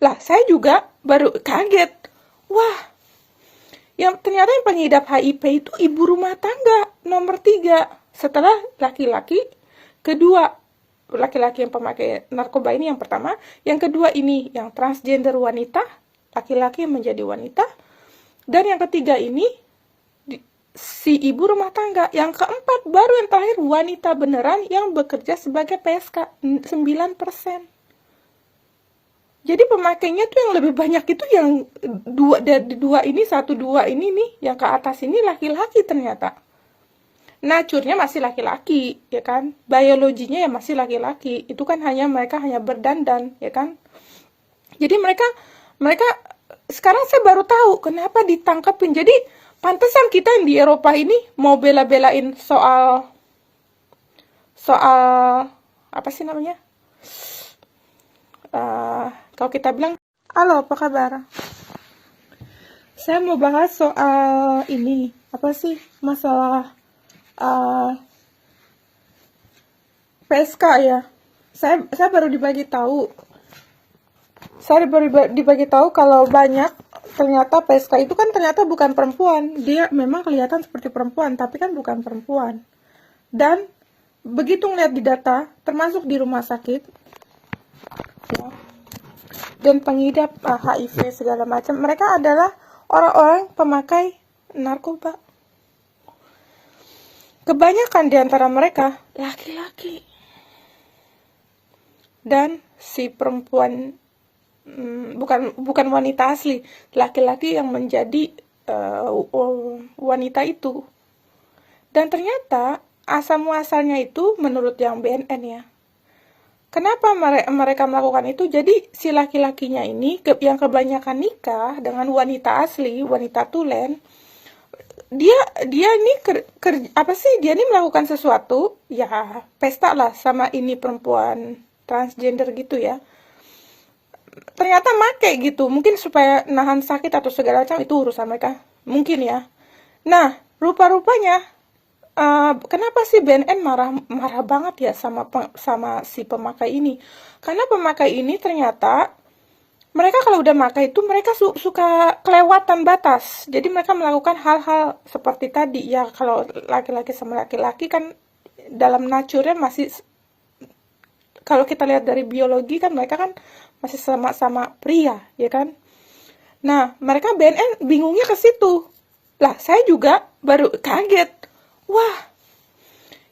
Lah, saya juga baru kaget. Wah, yang ternyata yang pengidap HIV itu ibu rumah tangga nomor 3. Setelah laki-laki, kedua laki-laki yang pemakai narkoba ini yang pertama, yang kedua ini yang transgender wanita, laki-laki yang menjadi wanita, dan yang ketiga ini si ibu rumah tangga, yang keempat baru yang terakhir wanita beneran yang bekerja sebagai PSK 9%. Jadi pemakainya tuh yang lebih banyak itu yang dua ini, satu dua ini nih, yang ke atas ini laki-laki ternyata. Nature-nya masih laki-laki, ya kan? Biologinya ya masih laki-laki. Itu kan mereka hanya berdandan, ya kan? Jadi mereka sekarang saya baru tahu kenapa ditangkapin. Jadi pantesan kita yang di Eropa ini mau bela-belain soal apa sih namanya? Kalau kita bilang, halo apa kabar? Saya mau bahas soal ini, apa sih masalah PSK ya. Saya baru dibagi tahu. Saya baru dibagi tahu kalau banyak ternyata PSK itu kan ternyata bukan perempuan. Dia memang kelihatan seperti perempuan, tapi kan bukan perempuan. Dan begitu ngeliat di data, termasuk di rumah sakit, ya, dan pengidap HIV segala macam, mereka adalah orang-orang pemakai narkoba. Kebanyakan di antara mereka laki-laki. Dan si perempuan bukan wanita asli, laki-laki yang menjadi wanita itu. Dan ternyata asal muasalnya itu menurut yang BNN ya. Kenapa mereka melakukan itu? Jadi si laki-lakinya ini yang kebanyakan nikah dengan wanita asli, wanita tulen, dia ini apa sih? Dia ini melakukan sesuatu, ya pesta lah sama ini perempuan transgender gitu ya. Ternyata make gitu, mungkin supaya nahan sakit atau segala macam, itu urusan mereka, mungkin ya. Nah, rupa-rupanya kenapa sih BNN marah banget ya sama si pemakai ini? Karena pemakai ini ternyata mereka kalau udah makai itu mereka suka kelewatan batas. Jadi mereka melakukan hal-hal seperti tadi ya. Kalau laki-laki sama laki-laki kan dalam nature-nya masih, kalau kita lihat dari biologi kan mereka kan masih sama-sama pria, ya kan? Nah, mereka BNN bingungnya ke situ. Lah, saya juga baru kaget. Wah,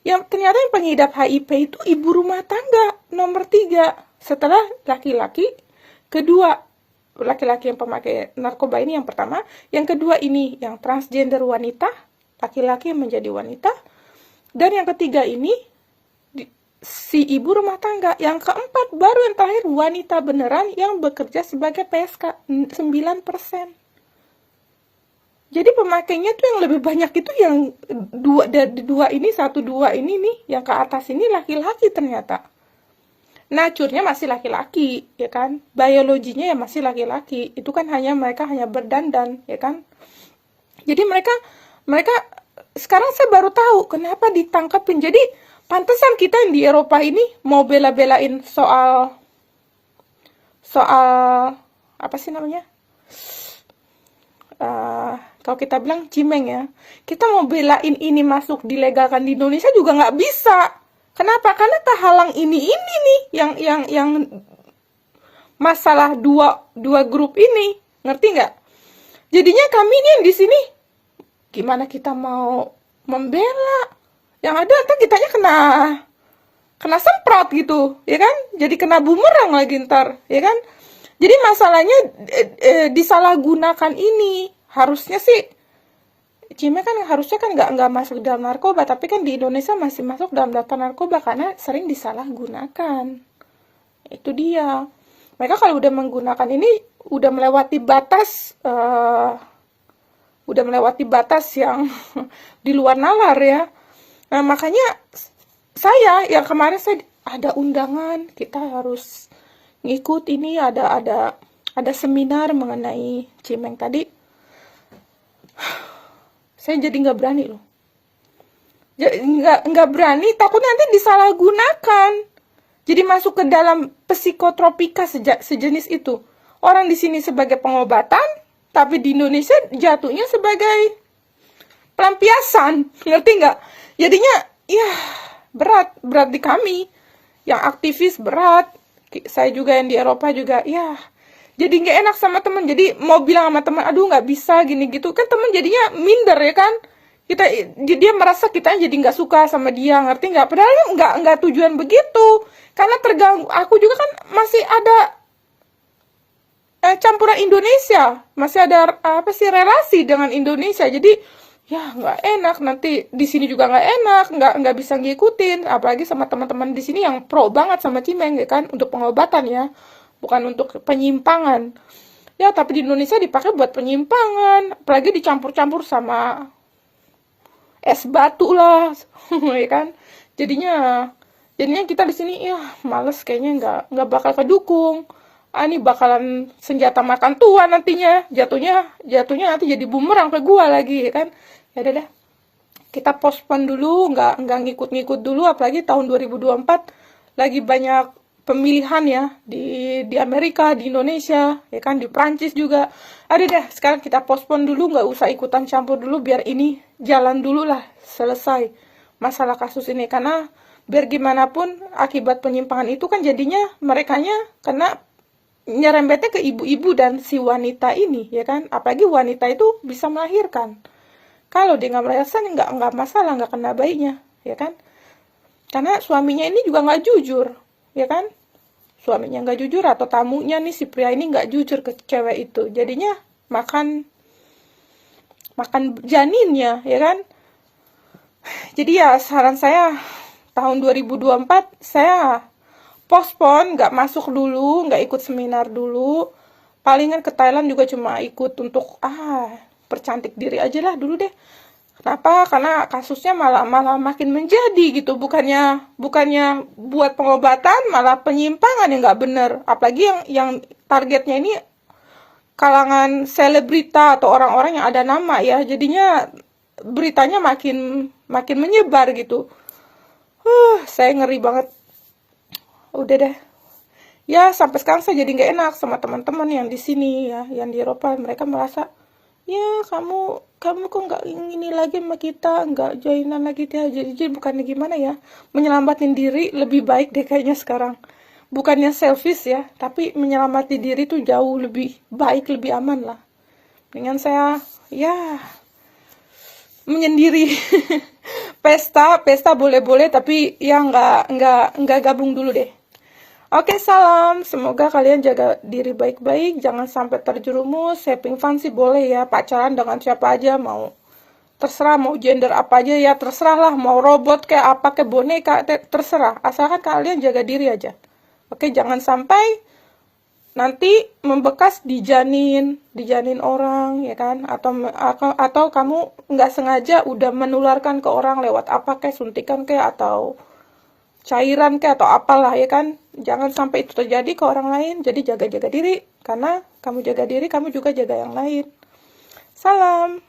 yang ternyata yang pengidap HIV itu ibu rumah tangga nomor 3. Setelah laki-laki, kedua laki-laki yang pemakai narkoba ini yang pertama, yang kedua ini yang transgender wanita, laki-laki yang menjadi wanita, dan yang ketiga ini si ibu rumah tangga, yang keempat baru yang terakhir wanita beneran yang bekerja sebagai PSK 9%. Jadi pemakainya tuh yang lebih banyak itu yang dua ini, satu dua ini nih, yang ke atas ini laki-laki ternyata. Nature-nya masih laki-laki, ya kan? Biologinya ya masih laki-laki. Itu kan mereka hanya berdandan, ya kan? Jadi mereka sekarang saya baru tahu kenapa ditangkapin. Jadi pantesan kita yang di Eropa ini mau bela-belain soal apa sih namanya? Kalau kita bilang cimeng ya, kita mau belain ini masuk dilegalkan di Indonesia juga nggak bisa. Kenapa? Karena terhalang ini nih yang masalah dua grup ini, ngerti nggak? Jadinya kami ini yang di sini gimana kita mau membela? Yang ada ntar kitanya kena semprot gitu, ya kan? Jadi kena bumerang lagi ntar, ya kan? Jadi masalahnya disalahgunakan ini. Harusnya sih Cime kan harusnya kan nggak masuk dalam narkoba, tapi kan di Indonesia masih masuk dalam daftar narkoba karena sering disalahgunakan. Itu dia. Mereka kalau udah menggunakan ini udah melewati batas yang di luar nalar ya. Nah, makanya saya yang kemarin saya ada undangan, kita harus ngikut ini, ada seminar mengenai cimeng tadi. Saya jadi nggak berani loh. Nggak berani, takut nanti disalahgunakan. Jadi masuk ke dalam psikotropika sejenis itu. orang di sini sebagai pengobatan, tapi di Indonesia jatuhnya sebagai pelampiasan, ngerti nggak? Jadinya, ya berat di kami, yang aktivis berat, saya juga yang di Eropa juga, ya jadi nggak enak sama teman. Jadi mau bilang sama teman, aduh nggak bisa gini gitu, kan teman jadinya minder ya kan? Dia merasa kita jadi nggak suka sama dia, ngerti nggak? Padahal nggak tujuan begitu, karena terganggu. Aku juga kan masih ada campuran Indonesia, masih ada apa sih relasi dengan Indonesia. Jadi ya nggak enak, nanti di sini juga nggak enak, nggak bisa ngikutin, apalagi sama teman-teman di sini yang pro banget sama Cimeng ya kan, untuk pengobatan ya, bukan untuk penyimpangan ya. Tapi di Indonesia dipakai buat penyimpangan, apalagi dicampur-campur sama es batu lah ya kan. Jadinya kita di sini ya males, kayaknya nggak bakal kedukung. Ini bakalan senjata makan tua nantinya, jatuhnya nanti jadi bumerang ke gua lagi ya kan. Ya udah deh, kita postpone dulu, nggak ngikut-ngikut dulu, apalagi tahun 2024 lagi banyak pemilihan ya di Amerika, di Indonesia ya kan, di Prancis juga. Ada deh, sekarang kita postpone dulu, nggak usah ikutan campur dulu, biar ini jalan dulu lah, selesai masalah kasus ini. Karena biar gimana pun akibat penyimpangan itu kan jadinya merekanya kena, nyerempetnya ke ibu-ibu dan si wanita ini ya kan. Apalagi wanita itu bisa melahirkan, kalau dia nggak melahirkan nggak masalah, nggak kena bayinya ya kan. Karena suaminya ini juga nggak jujur ya kan, suaminya nggak jujur, atau tamunya nih si pria ini nggak jujur ke cewek itu, jadinya makan janinnya ya kan. Jadi ya saran saya, tahun 2024 saya postpone, nggak masuk dulu, nggak ikut seminar dulu. Palingan ke Thailand juga cuma ikut untuk percantik diri aja lah dulu deh. Kenapa? Karena kasusnya malah makin menjadi gitu, bukannya buat pengobatan, malah penyimpangan yang nggak bener. Apalagi yang targetnya ini kalangan selebrita atau orang-orang yang ada nama ya, jadinya beritanya makin menyebar gitu. Saya ngeri banget. Udah deh. Ya sampai sekarang saya jadi nggak enak sama teman-teman yang di sini ya, yang di Eropa. Mereka merasa, ya kamu kok nggak ini lagi sama kita, nggak joinan lagi dia. Jadi bukannya gimana ya, menyelamatin diri lebih baik deh kayaknya sekarang. Bukannya selfish ya, tapi menyelamati diri tuh jauh lebih baik, lebih aman lah. Dengan saya ya menyendiri. pesta boleh-boleh, tapi ya nggak gabung dulu deh. Oke, salam. Semoga kalian jaga diri baik-baik, jangan sampai terjerumus. Having fun sih boleh ya, pacaran dengan siapa aja, mau terserah, mau gender apa aja ya terserah lah, mau robot kayak apa, kayak boneka, terserah, asalkan kalian jaga diri aja. Oke, jangan sampai nanti membekas di janin orang ya kan, atau kamu nggak sengaja udah menularkan ke orang lewat apa, kayak suntikan kayak, atau cairan kayak, atau apalah ya kan. Jangan sampai itu terjadi ke orang lain. Jadi jaga diri, karena kamu jaga diri, kamu juga jaga yang lain. Salam.